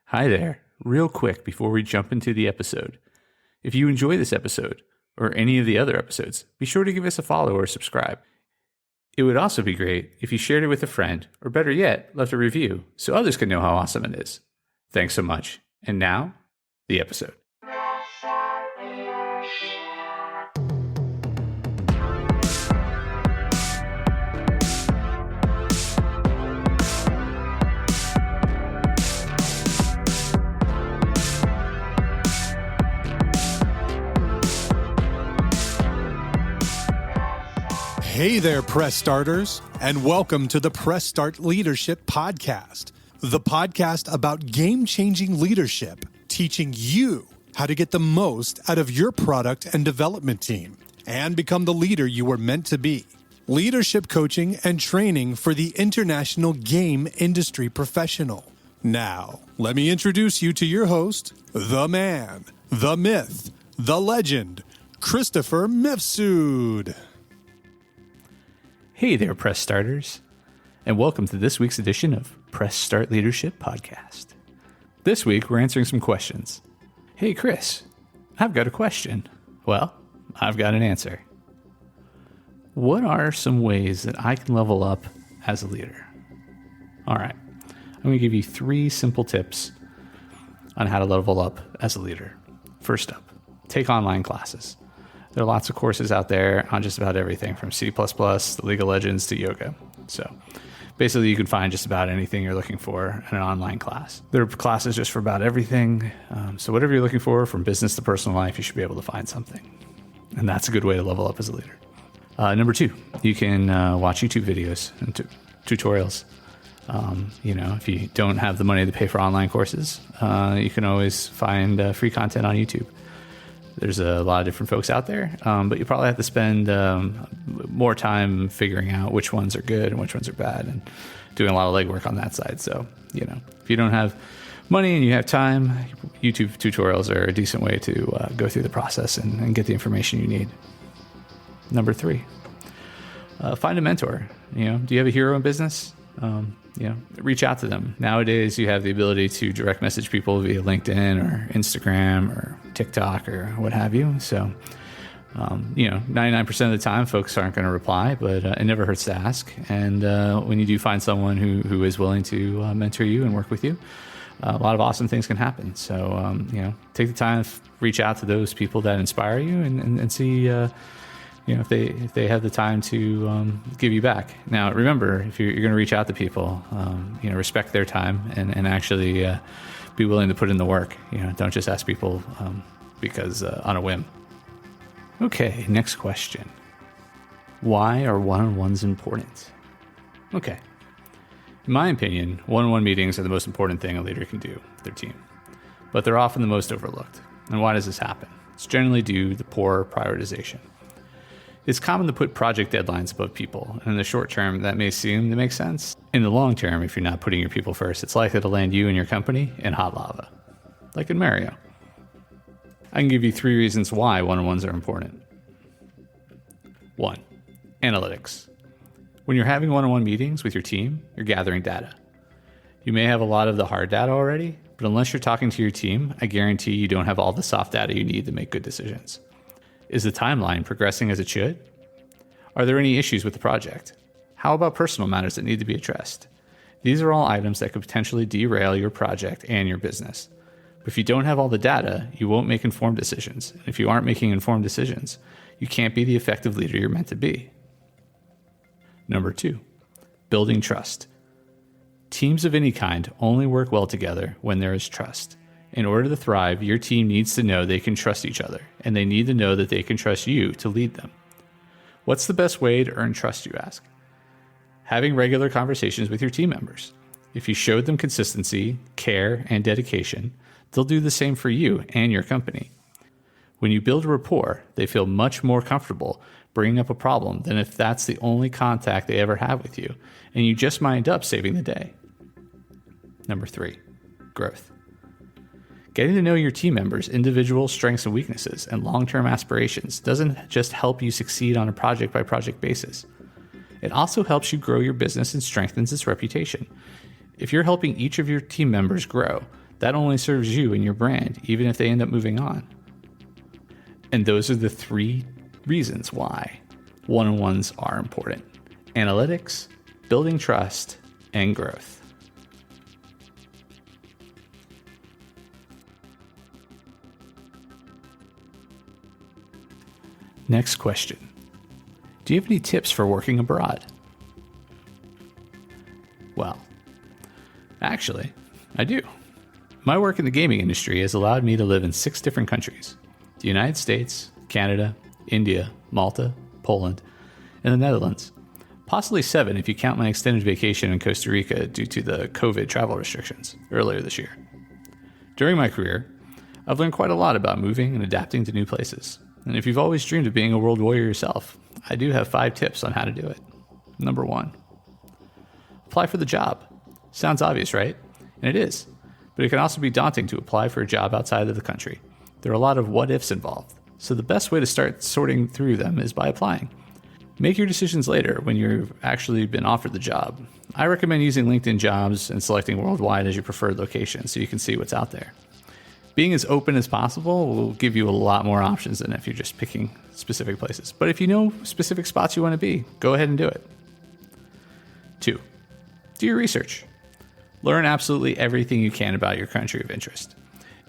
Hi there. Real quick before we jump into the episode. If you enjoy this episode or any of the other episodes, be sure to give us a follow or subscribe. It would also be great if you shared it with a friend, or better yet, left a review so others can know how awesome it is. Thanks so much. And now, the episode. Hey there, Press Starters, and welcome to the Press Start Leadership Podcast, the podcast about game-changing leadership, teaching you how to get the most out of your product and development team and become the leader you were meant to be. Leadership coaching and training for the international game industry professional. Now, let me introduce you to your host, the man, the myth, the legend, Christopher Mifsud. Hey there, Press Starters, and welcome to this week's edition of Press Start Leadership Podcast. This week, we're answering some questions. Hey, Chris, I've got a question. Well, I've got an answer. What are some ways that I can level up as a leader? All right, I'm going to give you 3 simple tips on how to level up as a leader. First up, take online classes. There are lots of courses out there on just about everything from C++, to League of Legends, to yoga. So basically you can find just about anything you're looking for in an online class. There are classes just for about everything. So whatever you're looking for, from business to personal life, you should be able to find something. And that's a good way to level up as a leader. Number 2, you can watch YouTube videos and tutorials. If you don't have the money to pay for online courses, you can always find free content on YouTube. There's a lot of different folks out there, but you probably have to spend more time figuring out which ones are good and which ones are bad, and doing a lot of legwork on that side. So, if you don't have money and you have time, YouTube tutorials are a decent way to go through the process and get the information you need. Number 3, find a mentor. Do you have a hero in business? Reach out to them. Nowadays, you have the ability to direct message people via LinkedIn or Instagram or TikTok or what have you. So, 99% of the time, folks aren't going to reply, but it never hurts to ask. And when you do find someone who is willing to mentor you and work with you, a lot of awesome things can happen. So, take the time to reach out to those people that inspire you and see if they have the time to give you back. Now, remember, if you're going to reach out to people, respect their time and actually be willing to put in the work. Don't just ask people because on a whim. Okay, next question. Why are one-on-ones important? Okay. In my opinion, one-on-one meetings are the most important thing a leader can do with their team, but they're often the most overlooked. And why does this happen? It's generally due to poor prioritization. It's common to put project deadlines above people, and in the short term, that may seem to make sense. In the long term, if you're not putting your people first, it's likely to land you and your company in hot lava, like in Mario. I can give you 3 reasons why one-on-ones are important. 1, analytics. When you're having one-on-one meetings with your team, you're gathering data. You may have a lot of the hard data already, but unless you're talking to your team, I guarantee you don't have all the soft data you need to make good decisions. Is the timeline progressing as it should? Are there any issues with the project? How about personal matters that need to be addressed? These are all items that could potentially derail your project and your business. But if you don't have all the data, you won't make informed decisions. And if you aren't making informed decisions, you can't be the effective leader you're meant to be. Number 2, building trust. Teams of any kind only work well together when there is trust. In order to thrive, your team needs to know they can trust each other, and they need to know that they can trust you to lead them. What's the best way to earn trust, you ask? Having regular conversations with your team members. If you showed them consistency, care, and dedication, they'll do the same for you and your company. When you build a rapport, they feel much more comfortable bringing up a problem than if that's the only contact they ever have with you, and you just might end up saving the day. Number 3, growth. Getting to know your team members' individual strengths and weaknesses and long-term aspirations doesn't just help you succeed on a project-by-project basis. It also helps you grow your business and strengthens its reputation. If you're helping each of your team members grow, That only serves you and your brand, even if they end up moving on. And those are the 3 reasons why one-on-ones are important: analytics, building trust, and growth. Next question. Do you have any tips for working abroad? Well, actually, I do. My work in the gaming industry has allowed me to live in 6 different countries: the United States, Canada, India, Malta, Poland, and the Netherlands. Possibly 7 if you count my extended vacation in Costa Rica due to the COVID travel restrictions earlier this year. During my career, I've learned quite a lot about moving and adapting to new places. And if you've always dreamed of being a world warrior yourself, I do have 5 tips on how to do it. Number 1, apply for the job. Sounds obvious, right? And it is. But it can also be daunting to apply for a job outside of the country. There are a lot of what ifs involved. So the best way to start sorting through them is by applying. Make your decisions later when you've actually been offered the job. I recommend using LinkedIn Jobs and selecting worldwide as your preferred location so you can see what's out there. Being as open as possible will give you a lot more options than if you're just picking specific places. But if you know specific spots you want to be, go ahead and do it. 2, do your research. Learn absolutely everything you can about your country of interest.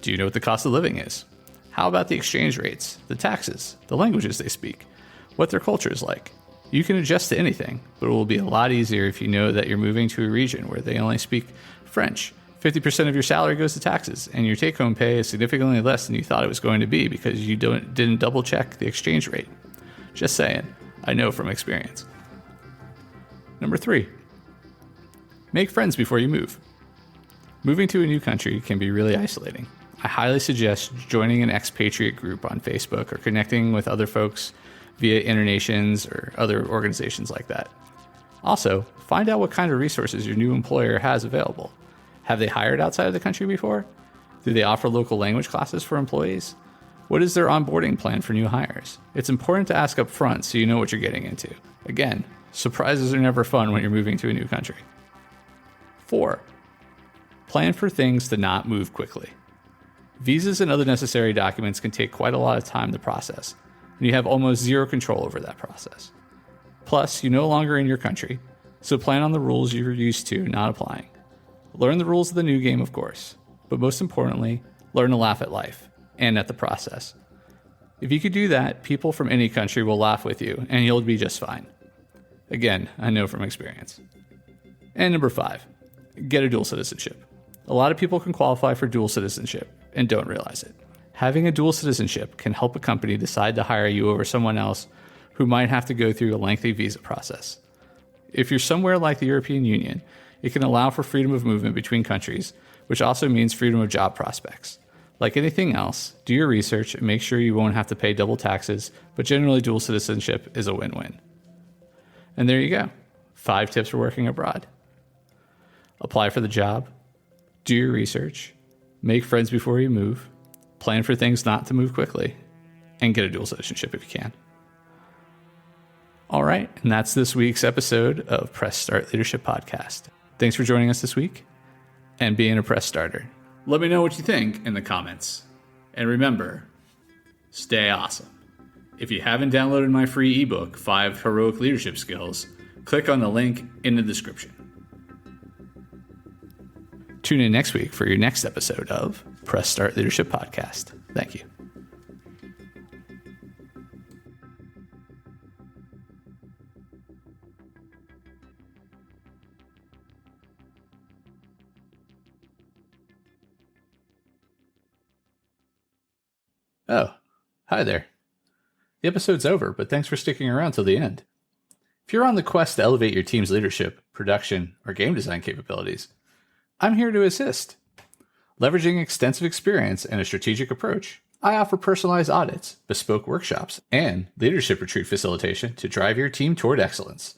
Do you know what the cost of living is? How about the exchange rates, the taxes, the languages they speak, what their culture is like? You can adjust to anything, but it will be a lot easier if you know that you're moving to a region where they only speak French. 50% of your salary goes to taxes, and your take-home pay is significantly less than you thought it was going to be because you didn't double-check the exchange rate. Just saying, I know from experience. Number 3, make friends before you move. Moving to a new country can be really isolating. I highly suggest joining an expatriate group on Facebook or connecting with other folks via Internations or other organizations like that. Also, find out what kind of resources your new employer has available. Have they hired outside of the country before? Do they offer local language classes for employees? What is their onboarding plan for new hires? It's important to ask up front so you know what you're getting into. Again, surprises are never fun when you're moving to a new country. 4, plan for things to not move quickly. Visas and other necessary documents can take quite a lot of time to process, and you have almost zero control over that process. Plus, you're no longer in your country, so plan on the rules you're used to not applying. Learn the rules of the new game, of course, but most importantly, learn to laugh at life and at the process. If you could do that, people from any country will laugh with you, and you'll be just fine. Again, I know from experience. And number 5, get a dual citizenship. A lot of people can qualify for dual citizenship and don't realize it. Having a dual citizenship can help a company decide to hire you over someone else who might have to go through a lengthy visa process. If you're somewhere like the European Union, it can allow for freedom of movement between countries, which also means freedom of job prospects. Like anything else, do your research and make sure you won't have to pay double taxes, but generally dual citizenship is a win-win. And there you go. 5 tips for working abroad. Apply for the job, do your research, make friends before you move, plan for things not to move quickly, and get a dual citizenship if you can. All right, and that's this week's episode of Press Start Leadership Podcast. Thanks for joining us this week and being a press starter. Let me know what you think in the comments. And remember, stay awesome. If you haven't downloaded my free ebook, 5 Heroic Leadership Skills, click on the link in the description. Tune in next week for your next episode of Press Start Leadership Podcast. Thank you. Oh, hi there. The episode's over, but thanks for sticking around till the end. If you're on the quest to elevate your team's leadership, production, or game design capabilities, I'm here to assist. Leveraging extensive experience and a strategic approach, I offer personalized audits, bespoke workshops, and leadership retreat facilitation to drive your team toward excellence.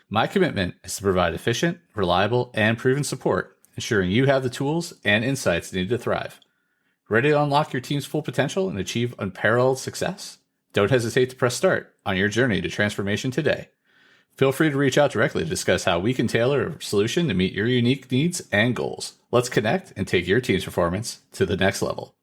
My commitment is to provide efficient, reliable, and proven support, ensuring you have the tools and insights needed to thrive. Ready to unlock your team's full potential and achieve unparalleled success? Don't hesitate to press start on your journey to transformation today. Feel free to reach out directly to discuss how we can tailor a solution to meet your unique needs and goals. Let's connect and take your team's performance to the next level.